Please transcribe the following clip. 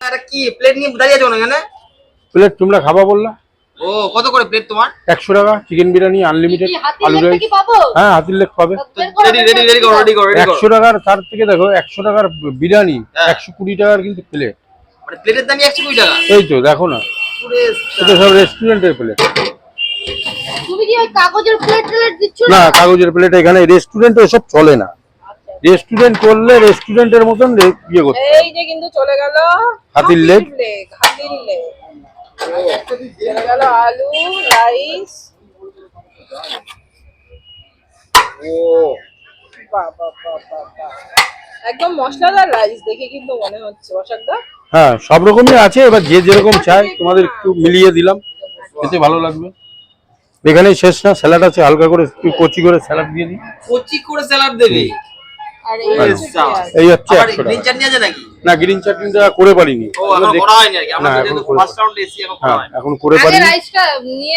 এটা কি প্লেট নিয়ে দাঁড়িয়ে আছো না এখানে? প্লেট তোমরা খাবা বললা? ও কত করে প্লেট তোমার? 100 টাকা চিকেন বিরিয়ানি আনলিমিটেড আলু রাইস। হ্যাঁ হাতির লেগ পাবে। রেডি করো 100 টাকার, তার থেকে দেখো 100 টাকার বিরিয়ানি 120 টাকার কিন্তু প্লেট। মানে প্লেটের দামই 120 টাকা। এই তো দেখো না, এটা সব রেস্টুরেন্টের প্লেট। তুমি কি ওই কাগজের প্লেট দিচ্ছ না, কাগজের প্লেট এখানে রেস্টুরেন্টে এসব চলে না। রেস্টুরেন্ট করলে রেস্টুরেন্টের মতন ইয়ে করতে। এই যে কিন্তু চলে গেল হাতির লেগ। হাতির লেগ চলে গেল আলু রাইস। ও বাবা একদম মশলাদার রাইস দেখে কিন্তু মনে হচ্ছে অসাদা। হ্যাঁ সব রকমই আছে, এবার যে যেরকম চাই তোমাদের একটু মিলিয়ে দিলাম, খেতে ভালো লাগবে। এখানেই শেষ না, স্যালাড আছে, হালকা করে একটু কচি করে স্যালাড দিয়ে দিই। কচি করে স্যালাড দেবে। আর এই হচ্ছে আবার 100 গ্রিন টাকা। চাটনি আছে নাকি? না, গ্রিন চাটনিটা করে পারিনি। ও এখন করা হয়নি আর কি। আমরা না, তো এখন যেহেতু করে ফার্স্ট রাউন্ডে এসি এখন করা হ্যাঁ হয়নি। এখন করে আগে পারিনি। রাইসটা নিয়ে